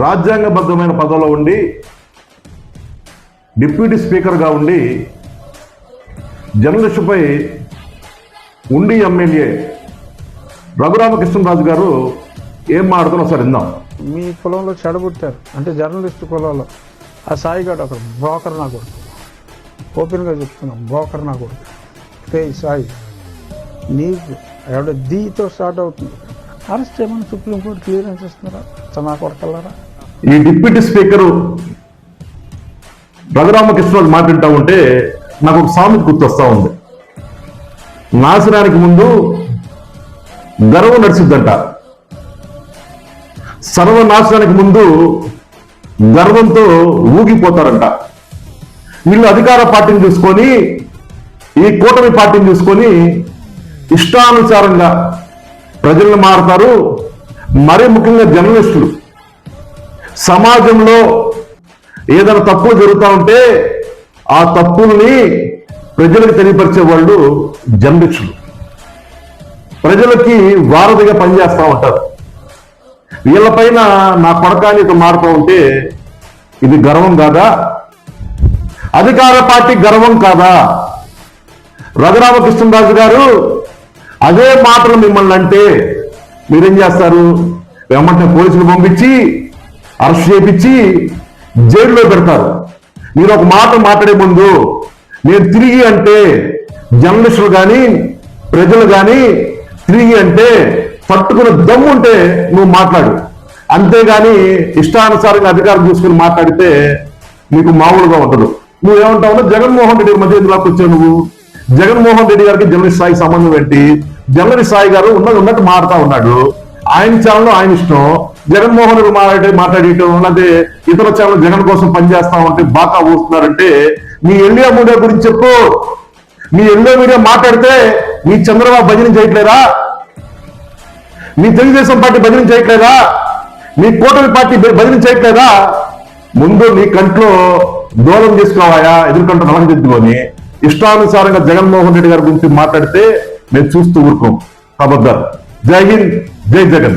రాజ్యాంగబద్ధమైన పదవిలో ఉండి డిప్యూటీ స్పీకర్గా ఉండి జర్నలిస్టుపై ఉండి ఎమ్మెల్యే రఘురామకృష్ణరాజు గారు ఏం మాట్లాడుతున్నా ఒకసారి విందాం. మీ కులంలో చెడగొట్టారు అంటే జర్నలిస్టు కులంలో ఆ సాయిగాడు ఒక బ్రోకర్ నా కొడుకు, ఓపెన్గా చెప్తున్నాం, బ్రోకర్ నా కొడుకు. సాయి నీకు ఎవడ దీతో స్టార్ట్ అవుతుంది, అరెస్ట్ చేయమని సుప్రీంకోర్టు క్లియరెన్స్ ఇస్తున్నారా నా కొడకల్లారా? ఈ డిప్యూటీ స్పీకరు రఘురామకృష్ణరాజు మాట్లాడుతూ ఉంటే నాకు ఒక సామెత గుర్తొస్తా ఉంది. నాశనానికి ముందు గర్వం నడిచిద్దంట, సర్వనాశనానికి ముందు గర్వంతో ఊగిపోతారంట. వీళ్ళు అధికార పార్టీని చూసుకొని, ఈ కూటమి పార్టీని చూసుకొని ఇష్టానుసారంగా ప్రజలను మారుతారు. మరీ ముఖ్యంగా జర్నలిస్టులు సమాజంలో ఏదైనా తప్పులు జరుగుతూ ఉంటే ఆ తప్పుల్ని ప్రజలకు తెలియపరిచే వాళ్ళు జర్నలిస్టులు. ప్రజలకి వారధిగా పనిచేస్తూ ఉంటారు. వీళ్ళపైన నా కొడకానికి మారుతూ ఉంటే ఇది గర్వం కాదా? అధికార పార్టీ గర్వం కాదా? రఘురామకృష్ణరాజు గారు అదే మాటలు మిమ్మల్ని అంటే మీరేం చేస్తారు? వెంటనే పోలీసులు పంపించి అరెస్ట్ చేయించి జైల్లో పెడతారు. మీరు ఒక మాట మాట్లాడే ముందు నేను తిరిగి అంటే జర్నలిస్టులు కానీ ప్రజలు కానీ తిరిగి అంటే పట్టుకున్న దమ్ము ఉంటే నువ్వు మాట్లాడు. అంతేగాని ఇష్టానుసారంగా అధికారం చూసుకుని మాట్లాడితే నీకు మామూలుగా ఉండదు. నువ్వేమంటావు? జగన్మోహన్ రెడ్డి మధ్య ఎందుకు వచ్చావు నువ్వు? జగన్మోహన్ రెడ్డి గారికి జర్నలిస్ట్ స్థాయి సంబంధం పెట్టి జర్నలిస్ట్ స్థాయి గారు ఉన్నట్టు మారుతా ఉన్నాడు. ఆయన ఛానల్ ఆయన ఇష్టం. జగన్మోహన్ రెడ్డి మాట్లాడేయటం, లేకపోతే ఇతర ఛానల్ జగన్ కోసం పనిచేస్తా ఉంటే బాగా ఊస్తున్నారంటే మీ ఎల్లియా మీడియా గురించి చెప్పు. మీ ఎల్లియా మీడియా మాట్లాడితే మీ చంద్రబాబు భజన చేయట్లేదా? మీ తెలుగుదేశం పార్టీ భజన చేయట్లేదా? మీ కూటమి పార్టీ భజన చేయట్లేదా? ముందు నీ కంట్లో దూరం చేసుకోవాయా, ఎదురుకంట నలందిద్దుకొని ఇష్టానుసారంగా జగన్మోహన్ రెడ్డి గారి గురించి మాట్లాడితే నేను చూస్తూ ఊరుకోం. ఖబర్దార్. జై హింద్, జై జగన్.